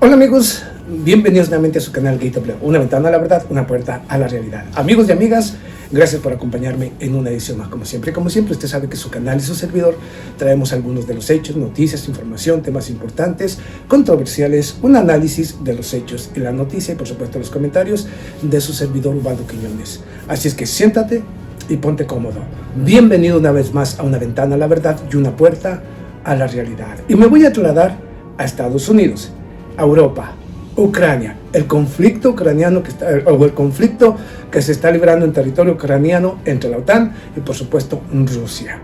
Hola amigos, bienvenidos nuevamente a su canal Gateway, una ventana a la verdad, una puerta a la realidad. Amigos y amigas, gracias por acompañarme en una edición más. Como siempre, usted sabe que su canal y su servidor traemos algunos de los hechos, noticias, información, temas importantes, controversiales, un análisis de los hechos y la noticia y por supuesto los comentarios de su servidor Ubaldo Quiñones. Así es que siéntate y ponte cómodo. Bienvenido una vez más a una ventana a la verdad y una puerta a la realidad. Y me voy a trasladar a Estados Unidos, a Europa, Ucrania, el conflicto ucraniano el conflicto que se está librando en territorio ucraniano entre la OTAN y por supuesto Rusia.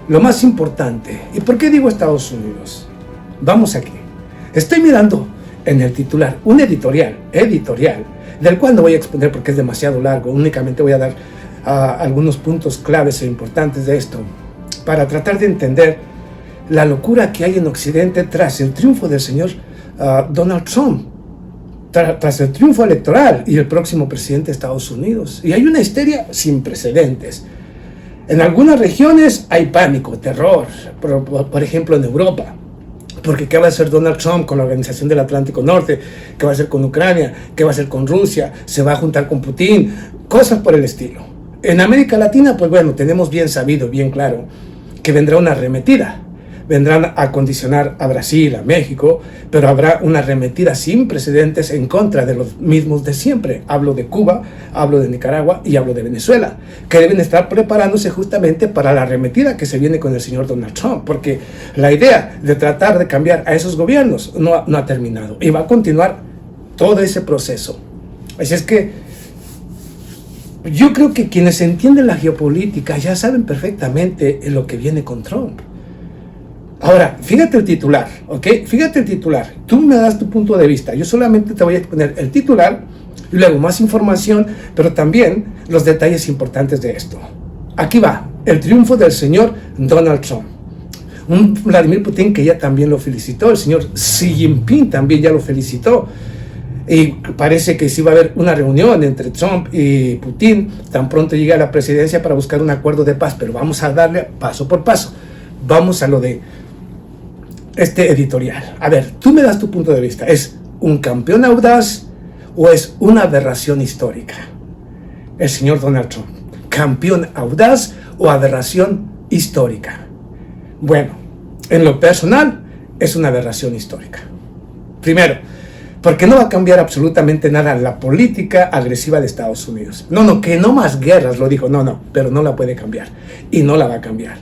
Lo más importante, ¿y por qué digo Estados Unidos? Vamos aquí. Estoy mirando en el titular un editorial, del cual no voy a exponer porque es demasiado largo, únicamente voy a dar algunos puntos claves e importantes de esto, para tratar de entender la locura que hay en Occidente tras el triunfo del señor Donald Trump, tras el triunfo electoral y el próximo presidente de Estados Unidos. Y hay una histeria sin precedentes. En algunas regiones hay pánico, terror, por ejemplo en Europa. Porque ¿qué va a hacer Donald Trump con la Organización del Atlántico Norte? ¿Qué va a hacer con Ucrania? ¿Qué va a hacer con Rusia? ¿Se va a juntar con Putin? Cosas por el estilo. En América Latina, pues bueno, tenemos bien sabido, bien claro, que vendrá una arremetida. Vendrán a condicionar a Brasil, a México, pero habrá una arremetida sin precedentes en contra de los mismos de siempre. Hablo de Cuba, hablo de Nicaragua y hablo de Venezuela, que deben estar preparándose justamente para la arremetida que se viene con el señor Donald Trump, porque la idea de tratar de cambiar a esos gobiernos no ha terminado y va a continuar todo ese proceso. Así es que yo creo que quienes entienden la geopolítica ya saben perfectamente lo que viene con Trump. Ahora, fíjate el titular, ¿ok? Fíjate el titular. Tú me das tu punto de vista. Yo solamente te voy a poner el titular y luego más información, pero también los detalles importantes de esto. Aquí va, el triunfo del señor Donald Trump. Un Vladimir Putin que ya también lo felicitó, el señor Xi Jinping también ya lo felicitó. Y parece que sí va a haber una reunión entre Trump y Putin tan pronto llegue a la presidencia para buscar un acuerdo de paz, pero vamos a darle paso por paso. Vamos a lo de este editorial. A ver, tú me das tu punto de vista. ¿Es un campeón audaz o es una aberración histórica? El señor Donald Trump. ¿Campeón audaz o aberración histórica? Bueno, en lo personal es una aberración histórica. Primero, porque no va a cambiar absolutamente nada la política agresiva de Estados Unidos. No, que no más guerras, lo dijo. No, pero no la puede cambiar. Y no la va a cambiar.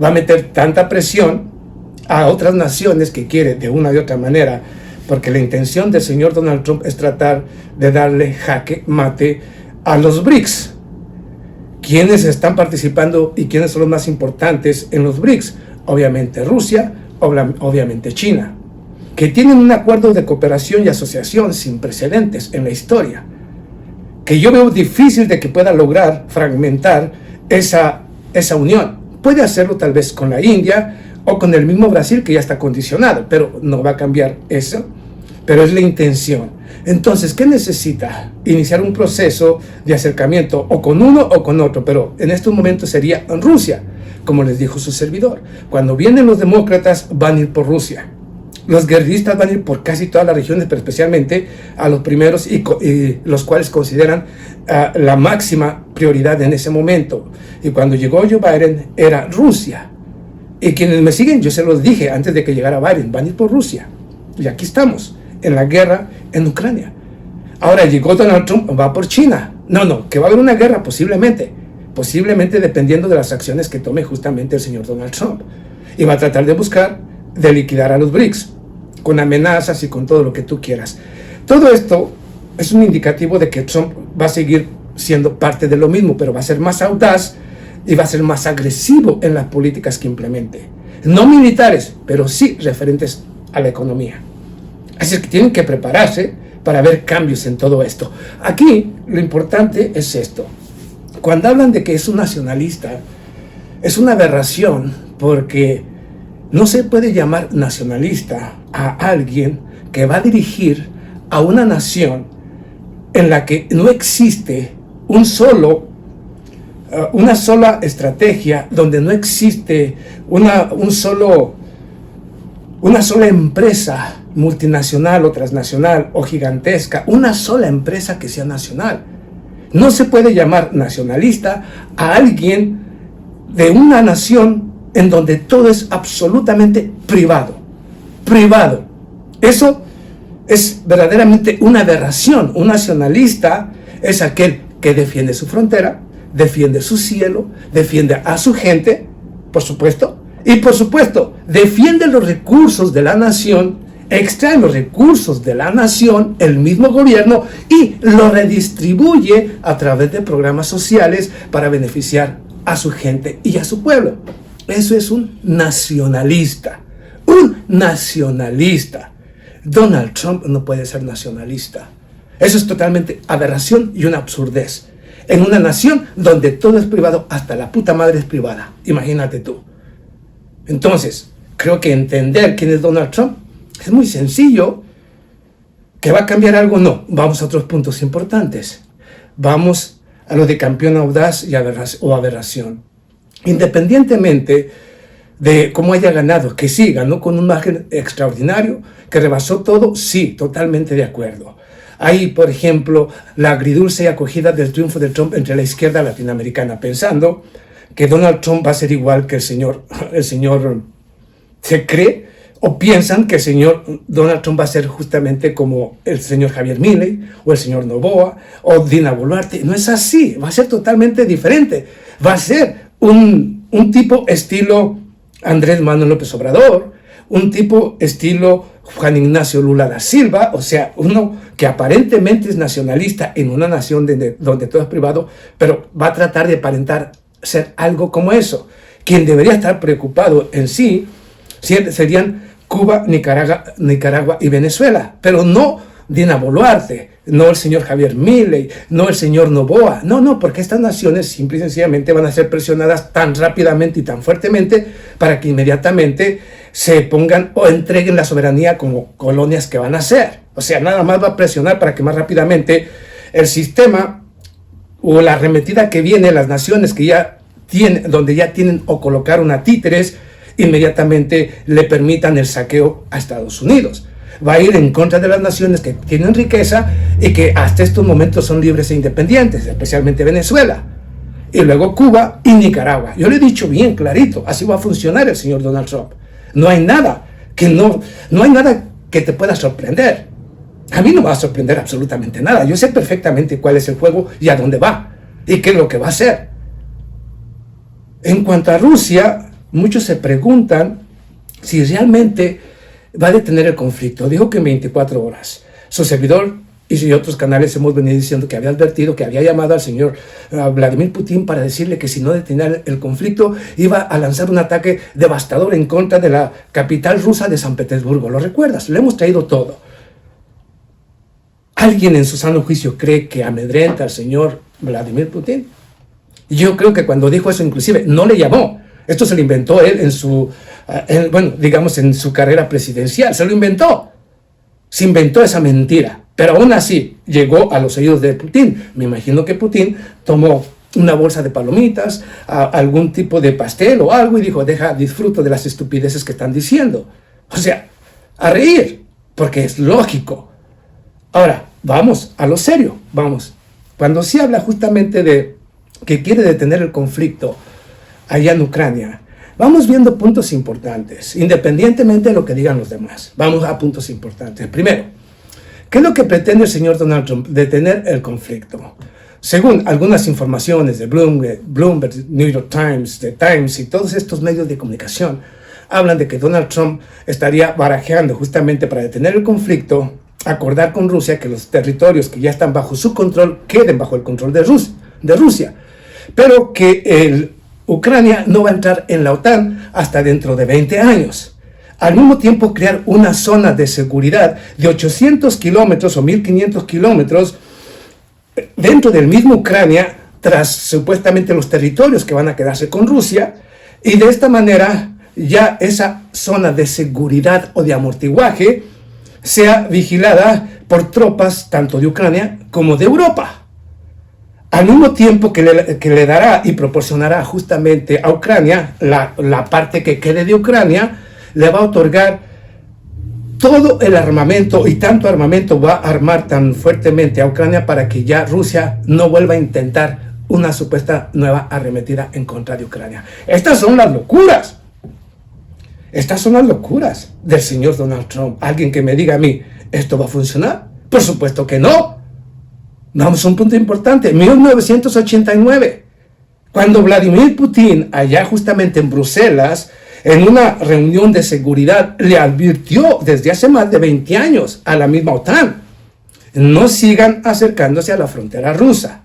Va a meter tanta presión a otras naciones que quiere de una u otra manera, porque la intención del señor Donald Trump es tratar de darle jaque mate a los BRICS. ¿Quiénes están participando y quiénes son los más importantes en los BRICS? Obviamente Rusia, obviamente China, que tienen un acuerdo de cooperación y asociación sin precedentes en la historia, que yo veo difícil de que pueda lograr fragmentar esa unión. Puede hacerlo tal vez con la India o con el mismo Brasil, que ya está condicionado, pero no va a cambiar eso, pero es la intención. Entonces, ¿qué necesita? Iniciar un proceso de acercamiento o con uno o con otro, pero en estos momentos sería Rusia, como les dijo su servidor. Cuando vienen los demócratas, van a ir por Rusia. Los guerrillistas van a ir por casi todas las regiones, pero especialmente a los primeros y los cuales consideran la máxima prioridad en ese momento. Y cuando llegó Joe Biden, era Rusia. Y quienes me siguen, yo se los dije antes de que llegara Biden, van a ir por Rusia. Y aquí estamos, en la guerra en Ucrania. Ahora llegó Donald Trump, va por China. No, que va a haber una guerra posiblemente dependiendo de las acciones que tome justamente el señor Donald Trump. Y va a tratar de liquidar a los BRICS, con amenazas y con todo lo que tú quieras. Todo esto es un indicativo de que Trump va a seguir siendo parte de lo mismo, pero va a ser más audaz y va a ser más agresivo en las políticas que implemente. No militares, pero sí referentes a la economía. Así es que tienen que prepararse para ver cambios en todo esto. Aquí lo importante es esto. Cuando hablan de que es un nacionalista, es una aberración, porque no se puede llamar nacionalista a alguien que va a dirigir a una nación en la que no existe una sola estrategia, donde no existe una sola empresa multinacional o transnacional o gigantesca, una sola empresa que sea nacional. No se puede llamar nacionalista a alguien de una nación en donde todo es absolutamente privado. Privado. Eso es verdaderamente una aberración. Un nacionalista es aquel que defiende su frontera, defiende su cielo, defiende a su gente, por supuesto, y por supuesto, defiende los recursos de la nación, extrae los recursos de la nación, el mismo gobierno, y lo redistribuye a través de programas sociales para beneficiar a su gente y a su pueblo. Eso es un nacionalista. Un nacionalista. Donald Trump no puede ser nacionalista. Eso es totalmente aberración y una absurdez. En una nación donde todo es privado, hasta la puta madre es privada. Imagínate tú. Entonces, creo que entender quién es Donald Trump es muy sencillo. ¿Que va a cambiar algo? No. Vamos a otros puntos importantes. Vamos a lo de campeón audaz y aberración. Independientemente de cómo haya ganado, que sí, ganó con un margen extraordinario, que rebasó todo, sí, totalmente de acuerdo. Hay, por ejemplo, la agridulce acogida del triunfo de Trump entre la izquierda latinoamericana, pensando que Donald Trump va a ser igual que el señor se cree, o piensan que el señor Donald Trump va a ser justamente como el señor Javier Milei, o el señor Noboa, o Dina Boluarte. No es así, va a ser totalmente diferente. Va a ser un tipo estilo Andrés Manuel López Obrador, un tipo estilo Juan Ignacio Lula da Silva, o sea, uno que aparentemente es nacionalista en una nación donde todo es privado, pero va a tratar de aparentar ser algo como eso. Quien debería estar preocupado en sí serían Cuba, Nicaragua y Venezuela, pero no Dina Boluarte, no el señor Javier Milei, no el señor Noboa, no, porque estas naciones simple y sencillamente van a ser presionadas tan rápidamente y tan fuertemente para que inmediatamente se pongan o entreguen la soberanía como colonias que van a ser. O sea, nada más va a presionar para que más rápidamente el sistema o la arremetida que viene, las naciones que ya tienen, donde ya tienen o colocaron a títeres, inmediatamente le permitan el saqueo a Estados Unidos. Va a ir en contra de las naciones que tienen riqueza y que hasta estos momentos son libres e independientes, especialmente Venezuela, y luego Cuba y Nicaragua. Yo le he dicho bien clarito, así va a funcionar el señor Donald Trump. No hay nada que te pueda sorprender. A mí no me va a sorprender absolutamente nada. Yo sé perfectamente cuál es el juego y a dónde va y qué es lo que va a hacer. En cuanto a Rusia, muchos se preguntan si realmente va a detener el conflicto. Dijo que en 24 horas. Su servidor y otros canales hemos venido diciendo que había advertido, que había llamado al señor Vladimir Putin para decirle que si no detenía el conflicto iba a lanzar un ataque devastador en contra de la capital rusa de San Petersburgo. ¿Lo recuerdas? Le hemos traído todo. ¿Alguien en su sano juicio cree que amedrenta al señor Vladimir Putin? Yo creo que cuando dijo eso, inclusive, no le llamó. Esto se lo inventó él en su carrera presidencial. Se lo inventó. Se inventó esa mentira. Pero aún así, llegó a los oídos de Putin. Me imagino que Putin tomó una bolsa de palomitas, algún tipo de pastel o algo y dijo, disfruto de las estupideces que están diciendo. O sea, a reír, porque es lógico. Ahora, vamos a lo serio, vamos. Cuando se habla justamente de que quiere detener el conflicto allá en Ucrania, vamos viendo puntos importantes, independientemente de lo que digan los demás. Vamos a puntos importantes. Primero, ¿qué es lo que pretende el señor Donald Trump? Detener el conflicto. Según algunas informaciones de Bloomberg, New York Times, The Times y todos estos medios de comunicación, hablan de que Donald Trump estaría barajeando justamente para detener el conflicto, acordar con Rusia que los territorios que ya están bajo su control queden bajo el control de Rusia, pero que Ucrania no va a entrar en la OTAN hasta dentro de 20 años. Al mismo tiempo, crear una zona de seguridad de 800 kilómetros o 1.500 kilómetros dentro del mismo Ucrania, tras supuestamente los territorios que van a quedarse con Rusia, y de esta manera ya esa zona de seguridad o de amortiguaje sea vigilada por tropas tanto de Ucrania como de Europa. Al mismo tiempo que le dará y proporcionará justamente a Ucrania, la parte que quede de Ucrania, le va a otorgar todo el armamento y tanto armamento va a armar tan fuertemente a Ucrania para que ya Rusia no vuelva a intentar una supuesta nueva arremetida en contra de Ucrania. Estas son las locuras. Estas son las locuras del señor Donald Trump. Alguien que me diga a mí, ¿esto va a funcionar? Por supuesto que no. Vamos a un punto importante. 1989, cuando Vladimir Putin, allá justamente en Bruselas, en una reunión de seguridad, le advirtió desde hace más de 20 años a la misma OTAN, no sigan acercándose a la frontera rusa.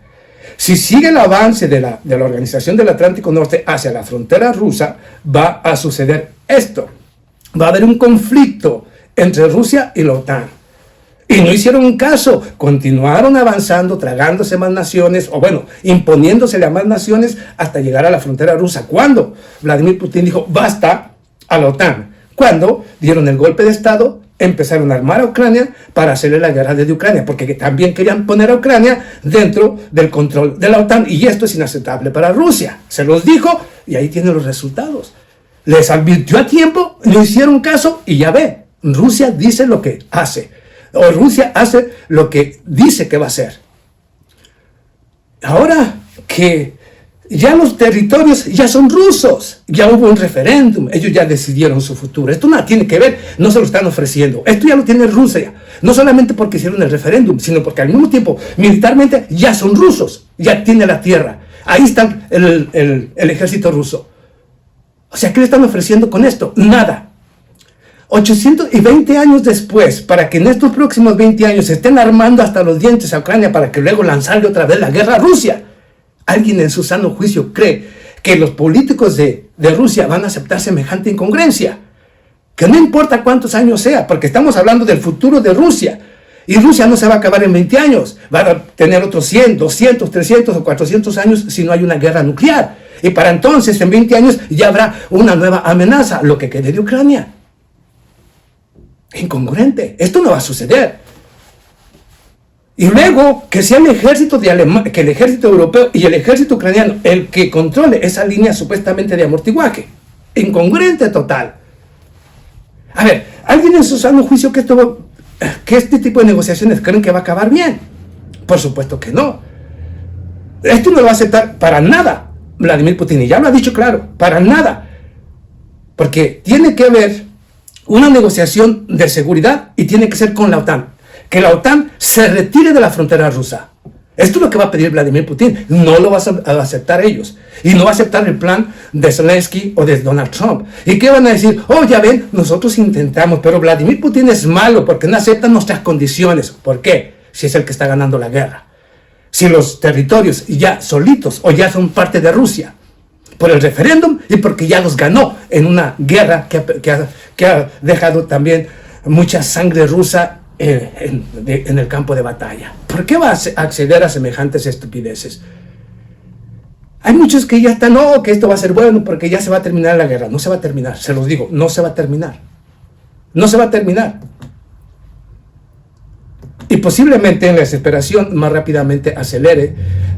Si sigue el avance de la Organización del Atlántico Norte hacia la frontera rusa, va a suceder esto. Va a haber un conflicto entre Rusia y la OTAN. Y no hicieron caso, continuaron avanzando, tragándose más naciones, o bueno, imponiéndosele a más naciones hasta llegar a la frontera rusa. ¿Cuándo? Vladimir Putin dijo, basta a la OTAN. ¿Cuándo? Dieron el golpe de Estado, empezaron a armar a Ucrania para hacerle la guerra desde Ucrania, porque también querían poner a Ucrania dentro del control de la OTAN, y esto es inaceptable para Rusia. Se los dijo, y ahí tienen los resultados. Les advirtió a tiempo, no hicieron caso, y ya ve, Rusia dice lo que hace. O Rusia hace lo que dice que va a hacer. Ahora que ya los territorios ya son rusos, ya hubo un referéndum, ellos ya decidieron su futuro. Esto nada tiene que ver, no se lo están ofreciendo. Esto ya lo tiene Rusia, no solamente porque hicieron el referéndum, sino porque al mismo tiempo, militarmente, ya son rusos, ya tiene la tierra. Ahí está el ejército ruso. O sea, ¿qué le están ofreciendo con esto? Nada. 820 años después, para que en estos próximos 20 años se estén armando hasta los dientes a Ucrania para que luego lanzarle otra vez la guerra a Rusia. ¿Alguien en su sano juicio cree que los políticos de Rusia van a aceptar semejante incongruencia? Que no importa cuántos años sea, porque estamos hablando del futuro de Rusia. Y Rusia no se va a acabar en 20 años. Va a tener otros 100, 200, 300 o 400 años si no hay una guerra nuclear. Y para entonces, en 20 años, ya habrá una nueva amenaza, lo que quede de Ucrania. Incongruente. Esto no va a suceder. Y luego que sea el ejército que el ejército europeo y el ejército ucraniano el que controle esa línea supuestamente de amortiguaje. Incongruente total. A ver, ¿alguien en su sano juicio que este tipo de negociaciones creen que va a acabar bien? Por supuesto que no. Esto no lo va a aceptar para nada Vladimir Putin, y ya lo ha dicho claro, para nada. Porque tiene que haber una negociación de seguridad y tiene que ser con la OTAN. Que la OTAN se retire de la frontera rusa. Esto es lo que va a pedir Vladimir Putin. No lo va a aceptar ellos. Y no va a aceptar el plan de Zelensky o de Donald Trump. ¿Y qué van a decir? Oh, ya ven, nosotros intentamos, pero Vladimir Putin es malo porque no acepta nuestras condiciones. ¿Por qué? Si es el que está ganando la guerra. Si los territorios ya solitos o ya son parte de Rusia por el referéndum y porque ya los ganó en una guerra que ha dejado también mucha sangre rusa en el campo de batalla. ¿Por qué va a acceder a semejantes estupideces? Hay muchos que ya están, no, que esto va a ser bueno porque ya se va a terminar la guerra. No se va a terminar, se los digo, no se va a terminar. No se va a terminar. Y posiblemente en la desesperación más rápidamente acelere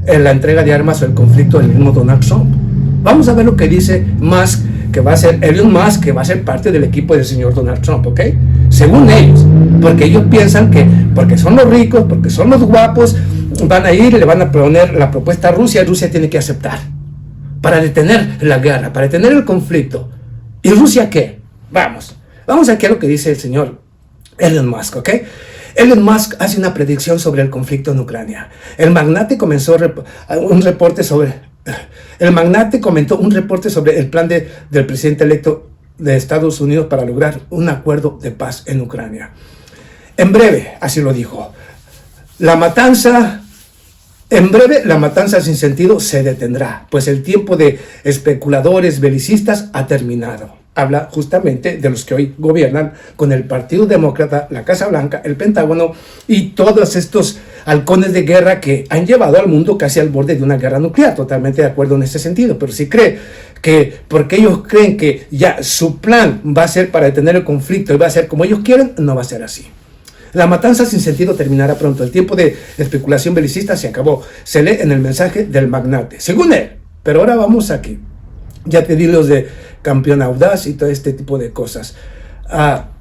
la entrega de armas o el conflicto del mismo Donald Trump. Vamos a ver lo que dice Musk, que va a ser Elon Musk, que va a ser parte del equipo del señor Donald Trump, ¿ok? Según ellos, porque ellos piensan que porque son los ricos, porque son los guapos, van a ir y le van a poner la propuesta a Rusia y Rusia tiene que aceptar para detener la guerra, para detener el conflicto. ¿Y Rusia qué? Vamos aquí a lo que dice el señor Elon Musk, ¿ok? Elon Musk hace una predicción sobre el conflicto en Ucrania. El magnate comentó un reporte sobre el plan del presidente electo de Estados Unidos para lograr un acuerdo de paz en Ucrania. En breve, así lo dijo, en breve la matanza sin sentido se detendrá, pues el tiempo de especuladores belicistas ha terminado. Habla justamente de los que hoy gobiernan con el Partido Demócrata, la Casa Blanca, el Pentágono y todos estos halcones de guerra que han llevado al mundo casi al borde de una guerra nuclear. Totalmente de acuerdo en ese sentido, pero si cree que porque ellos creen que ya su plan va a ser para detener el conflicto y va a ser como ellos quieren, no va a ser así. La matanza sin sentido terminará pronto. El tiempo de especulación belicista se acabó. Se lee en el mensaje del magnate, según él. Pero ahora vamos aquí. Ya te di los de campeón audaz y todo este tipo de cosas.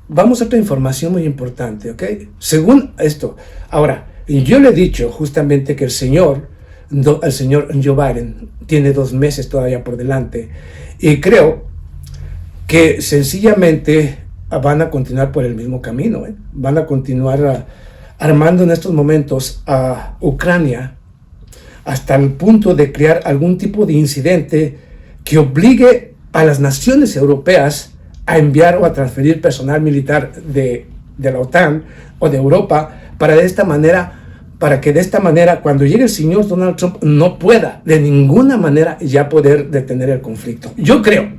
vamos a otra información muy importante, ¿ok? Según esto, ahora, yo le he dicho justamente que el señor Joe Biden tiene 2 meses todavía por delante y creo que sencillamente van a continuar por el mismo camino, ¿eh? Van a continuar armando en estos momentos a Ucrania hasta el punto de crear algún tipo de incidente que obligue a las naciones europeas a enviar o a transferir personal militar de la OTAN o de Europa para que de esta manera cuando llegue el señor Donald Trump no pueda de ninguna manera ya poder detener el conflicto. Yo creo,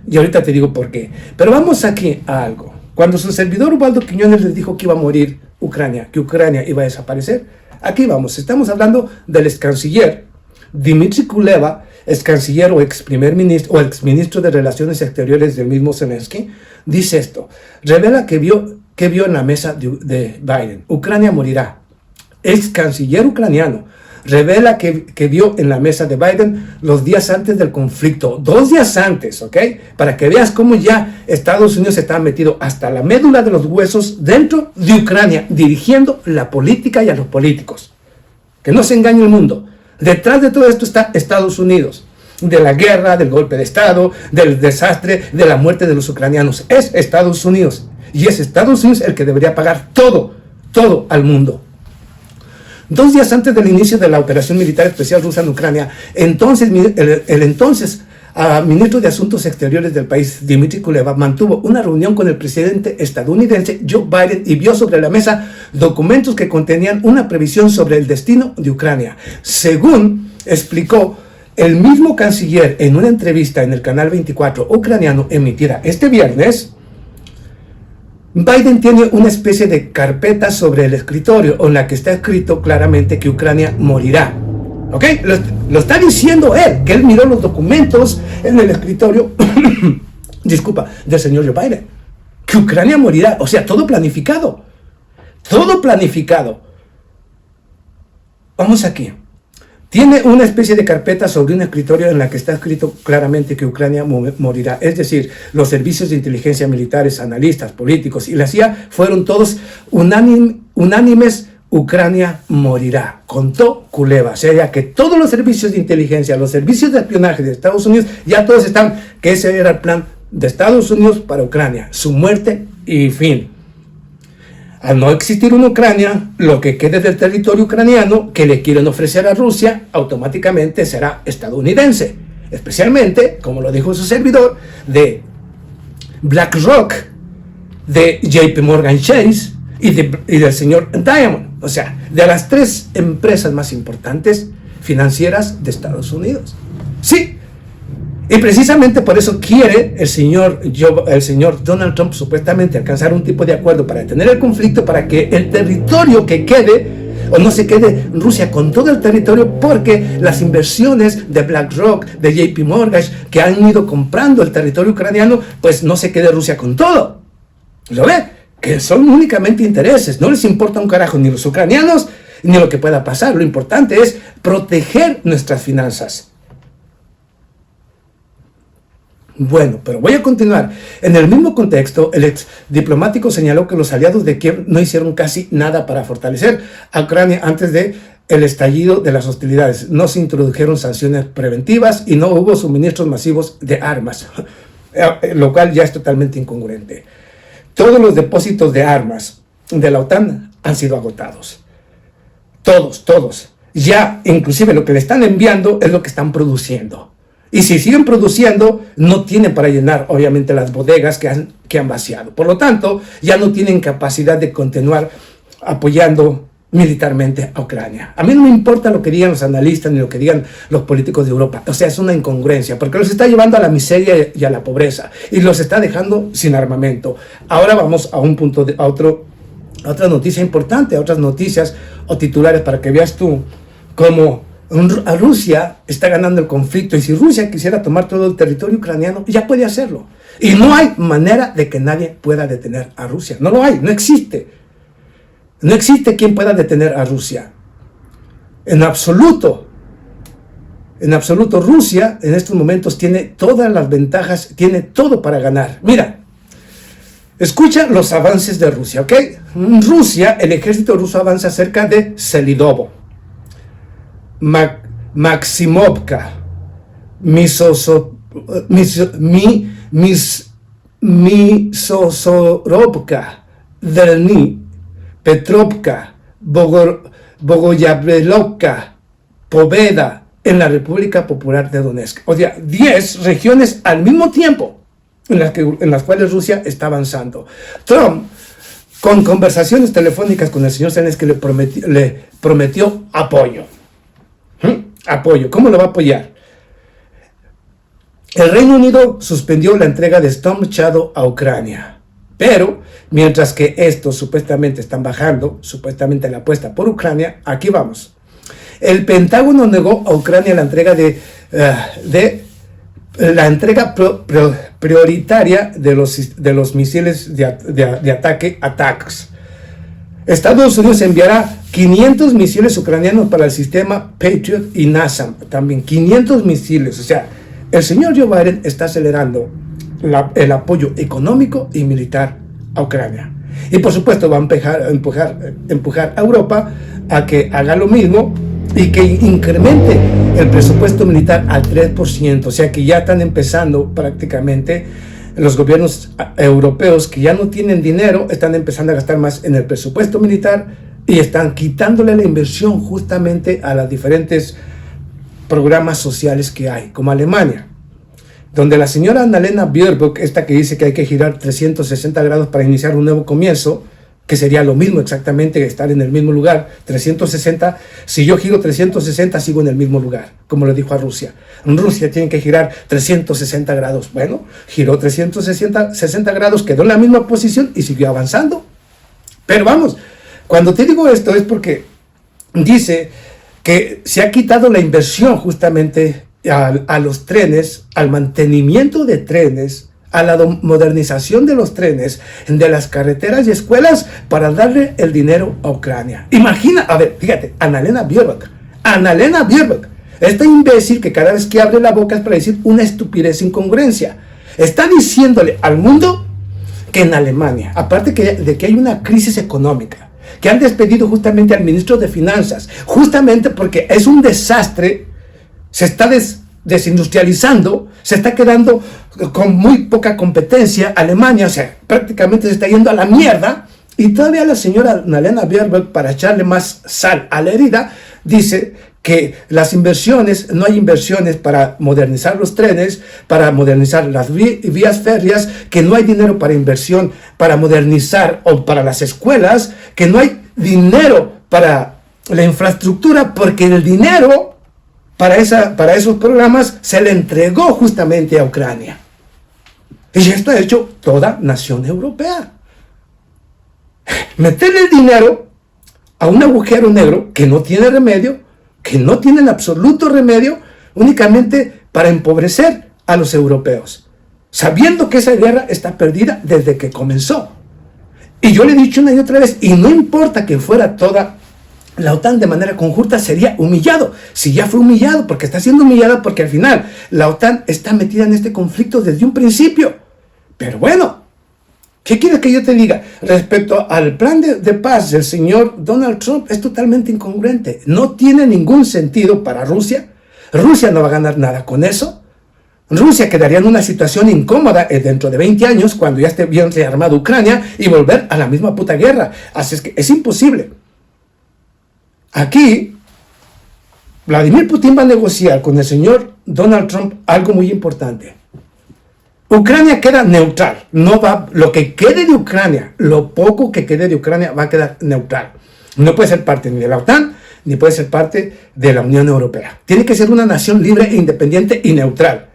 y ahorita te digo por qué, pero vamos aquí a algo. Cuando su servidor Ubaldo Quiñones les dijo que iba a morir Ucrania, que Ucrania iba a desaparecer, aquí vamos, estamos hablando del ex canciller Dmitry Kuleba, ex canciller o ex primer ministro o ex ministro de Relaciones Exteriores del mismo Zelensky, dice esto, revela que vio en la mesa de Biden, Ucrania morirá. Ex canciller ucraniano revela que vio en la mesa de Biden los días antes del conflicto, 2 días antes, ¿ok? Para que veas cómo ya Estados Unidos está metido hasta la médula de los huesos dentro de Ucrania, dirigiendo la política y a los políticos. Que no se engañe el mundo. Detrás de todo esto está Estados Unidos. De la guerra, del golpe de Estado, del desastre, de la muerte de los ucranianos. Es Estados Unidos. Y es Estados Unidos el que debería pagar todo al mundo. 2 días antes del inicio de la operación militar especial rusa en Ucrania, entonces el entonces ministro de Asuntos Exteriores del país, Dmitry Kuleba, mantuvo una reunión con el presidente estadounidense Joe Biden y vio sobre la mesa documentos que contenían una previsión sobre el destino de Ucrania. Según explicó el mismo canciller en una entrevista en el canal 24 ucraniano emitida este viernes, Biden tiene una especie de carpeta sobre el escritorio en la que está escrito claramente que Ucrania morirá. ¿Ok? Lo está diciendo él, que él miró los documentos en el escritorio, disculpa, del señor Joe Biden. Que Ucrania morirá, o sea, todo planificado. Todo planificado. Vamos aquí. Tiene una especie de carpeta sobre un escritorio en la que está escrito claramente que Ucrania morirá. Es decir, los servicios de inteligencia militares, analistas, políticos y la CIA fueron todos unánimes. Ucrania morirá, contó Kuleba. O sea, ya que todos los servicios de inteligencia, los servicios de espionaje de Estados Unidos, ya todos están, que ese era el plan de Estados Unidos para Ucrania, su muerte y fin. Al no existir una Ucrania, lo que quede del territorio ucraniano que le quieren ofrecer a Rusia automáticamente será estadounidense, especialmente, como lo dijo su servidor, de BlackRock, de JP Morgan Chase y del señor Diamond, o sea, de las 3 empresas más importantes financieras de Estados Unidos. Sí. Y precisamente por eso quiere el señor Donald Trump supuestamente alcanzar un tipo de acuerdo para detener el conflicto, para que el territorio que quede, o no se quede Rusia con todo el territorio, porque las inversiones de BlackRock, de JP Morgan, que han ido comprando el territorio ucraniano, pues no se quede Rusia con todo. ¿Lo ve? Que son únicamente intereses, no les importa un carajo ni los ucranianos, ni lo que pueda pasar. Lo importante es proteger nuestras finanzas. Bueno, pero voy a continuar. En el mismo contexto, el ex diplomático señaló que los aliados de Kiev no hicieron casi nada para fortalecer a Ucrania antes de el estallido de las hostilidades. No se introdujeron sanciones preventivas y no hubo suministros masivos de armas, lo cual ya es totalmente incongruente. Todos los depósitos de armas de la OTAN han sido agotados. Todos. Ya, inclusive lo que le están enviando es lo que están produciendo. Y si siguen produciendo, no tienen para llenar, obviamente, las bodegas que han vaciado. Por lo tanto, ya no tienen capacidad de continuar apoyando militarmente a Ucrania. A mí no me importa lo que digan los analistas ni lo que digan los políticos de Europa. O sea, es una incongruencia, porque los está llevando a la miseria y a la pobreza, y los está dejando sin armamento. Ahora vamos a otra noticia importante, a otras noticias o titulares para que veas tú cómo a Rusia está ganando el conflicto, y si Rusia quisiera tomar todo el territorio ucraniano, ya puede hacerlo. Y no hay manera de que nadie pueda detener a Rusia. No lo hay, no existe. No existe quien pueda detener a Rusia. En absoluto. En absoluto, Rusia en estos momentos tiene todas las ventajas, tiene todo para ganar. Mira, Escucha los avances de Rusia, ¿ok? Rusia, el ejército ruso avanza cerca de Selidovo, Maximovka, Misosorovka, Derny, Petrovka, Bogoyavlovka, Poveda, en la República Popular de Donetsk. O sea, 10 regiones al mismo tiempo en las cuales Rusia está avanzando. Trump, con conversaciones telefónicas con el señor Zelensky, le prometió apoyo. Apoyo. ¿Cómo lo va a apoyar? El Reino Unido suspendió la entrega de Storm Shadow a Ucrania. Pero, mientras que estos supuestamente están bajando, supuestamente la apuesta por Ucrania, aquí vamos. El Pentágono negó a Ucrania la entrega prioritaria de los misiles de ataque ATACMS. Estados Unidos enviará 500 misiles ucranianos para el sistema Patriot y NASAM. También 500 misiles. O sea, el señor Joe Biden está acelerando el apoyo económico y militar a Ucrania. Y por supuesto va a empujar a Europa a que haga lo mismo y que incremente el presupuesto militar al 3%, o sea que ya están empezando prácticamente los gobiernos europeos que ya no tienen dinero, están empezando a gastar más en el presupuesto militar y están quitándole la inversión justamente a los diferentes programas sociales que hay, como Alemania, donde la señora Annalena Baerbock, esta que dice que hay que girar 360 grados para iniciar un nuevo comienzo, que sería lo mismo exactamente estar en el mismo lugar, 360, si yo giro 360 sigo en el mismo lugar, como le dijo a Rusia. En Rusia tienen que girar 360 grados. Bueno, giró 360 grados, quedó en la misma posición y siguió avanzando. Pero vamos, cuando te digo esto es porque dice que se ha quitado la inversión justamente a los trenes, al mantenimiento de trenes, a la modernización de los trenes, de las carreteras y escuelas para darle el dinero a Ucrania. Imagina, a ver, fíjate, Annalena Baerbock, esta imbécil que cada vez que abre la boca es para decir una estupidez, incongruencia. Está diciéndole al mundo que en Alemania, aparte de que hay una crisis económica, que han despedido justamente al ministro de Finanzas, justamente porque es un desastre, se está desindustrializando, se está quedando con muy poca competencia Alemania, o sea, prácticamente se está yendo a la mierda, y todavía la señora Annalena Baerbock, para echarle más sal a la herida, dice que las inversiones, no hay inversiones para modernizar los trenes, para modernizar las vías férreas, que no hay dinero para inversión, para modernizar o para las escuelas, que no hay dinero para la infraestructura, porque el dinero para esos programas se le entregó justamente a Ucrania. Y esto ha hecho toda nación europea. Meterle el dinero a un agujero negro que no tiene remedio, que no tiene en absoluto remedio, únicamente para empobrecer a los europeos, sabiendo que esa guerra está perdida desde que comenzó. Y yo le he dicho una y otra vez, y no importa que fuera toda la OTAN de manera conjunta, sería humillado. Si ya fue humillado, porque está siendo humillado, porque al final la OTAN está metida en este conflicto desde un principio. Pero bueno, ¿qué quieres que yo te diga? Respecto al plan de paz del señor Donald Trump, es totalmente incongruente. No tiene ningún sentido para Rusia. Rusia no va a ganar nada con eso. Rusia quedaría en una situación incómoda dentro de 20 años, cuando ya esté bien rearmada Ucrania, y volver a la misma puta guerra. Así es que es imposible. Aquí, Vladimir Putin va a negociar con el señor Donald Trump algo muy importante. Ucrania queda neutral. No va, lo que quede de Ucrania, lo poco que quede de Ucrania va a quedar neutral. No puede ser parte ni de la OTAN, ni puede ser parte de la Unión Europea. Tiene que ser una nación libre e independiente y neutral,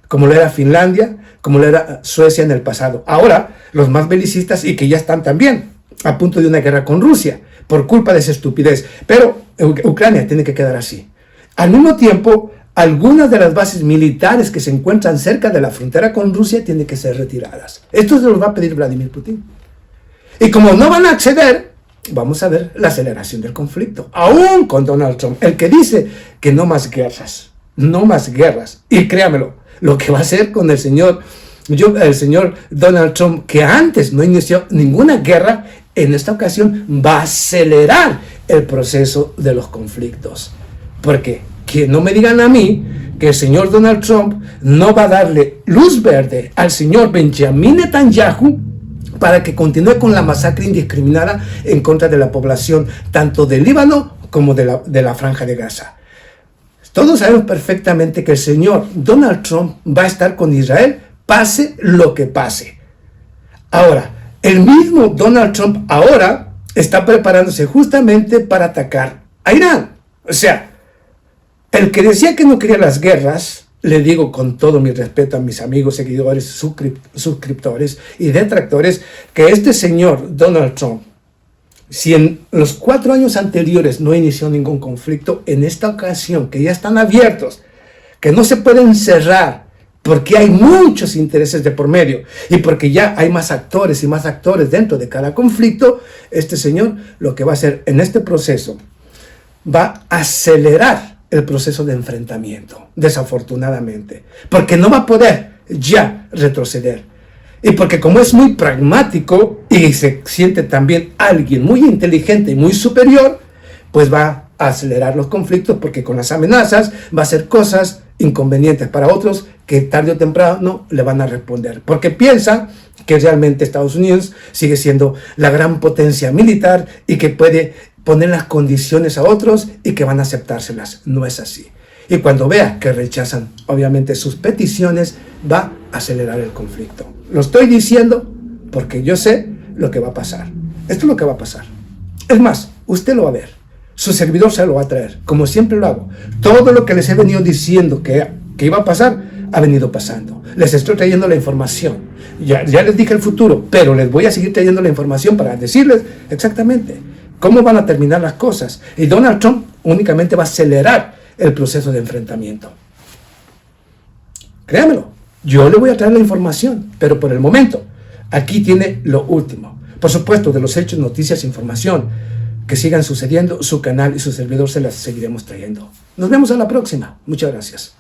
como lo era Finlandia, como lo era Suecia en el pasado. Ahora, los más belicistas, y que ya están también a punto de una guerra con Rusia, por culpa de esa estupidez. Pero Ucrania tiene que quedar así. Al mismo tiempo, algunas de las bases militares que se encuentran cerca de la frontera con Rusia tienen que ser retiradas. Esto se los va a pedir Vladimir Putin. Y como no van a acceder, vamos a ver la aceleración del conflicto. Aún con Donald Trump, el que dice que no más guerras, no más guerras. Y créamelo, lo que va a hacer con el señor el señor Donald Trump, que antes no inició ninguna guerra, en esta ocasión va a acelerar el proceso de los conflictos. Porque que no me digan a mí que el señor Donald Trump no va a darle luz verde al señor Benjamin Netanyahu para que continúe con la masacre indiscriminada en contra de la población, tanto del Líbano como de la Franja de Gaza. Todos sabemos perfectamente que el señor Donald Trump va a estar con Israel, pase lo que pase. Ahora, el mismo Donald Trump ahora está preparándose justamente para atacar a Irán. O sea, el que decía que no quería las guerras, le digo con todo mi respeto a mis amigos, seguidores, suscriptores y detractores, que este señor Donald Trump, si en los 4 años anteriores no inició ningún conflicto, en esta ocasión que ya están abiertos, que no se pueden cerrar, porque hay muchos intereses de por medio y porque ya hay más actores y más actores dentro de cada conflicto, este señor lo que va a hacer en este proceso va a acelerar el proceso de enfrentamiento, desafortunadamente, porque no va a poder ya retroceder. Y porque como es muy pragmático y se siente también alguien muy inteligente y muy superior, pues va a acelerar los conflictos, porque con las amenazas va a hacer cosas inconvenientes para otros que tarde o temprano le van a responder, porque piensa que realmente Estados Unidos sigue siendo la gran potencia militar y que puede poner las condiciones a otros y que van a aceptárselas. No es así. Y cuando vea que rechazan obviamente sus peticiones, va a acelerar el conflicto. Lo estoy diciendo porque yo sé lo que va a pasar. Esto es lo que va a pasar. Es más, usted lo va a ver. Su servidor se lo va a traer, como siempre lo hago. Todo lo que les he venido diciendo que iba a pasar, ha venido pasando. Les estoy trayendo la información. Ya les dije el futuro, pero les voy a seguir trayendo la información para decirles exactamente cómo van a terminar las cosas. Y Donald Trump únicamente va a acelerar el proceso de enfrentamiento. Créamelo, yo le voy a traer la información, pero por el momento, aquí tiene lo último. Por supuesto, de los hechos, noticias, información que sigan sucediendo, su canal y su servidor se las seguiremos trayendo. Nos vemos a la próxima. Muchas gracias.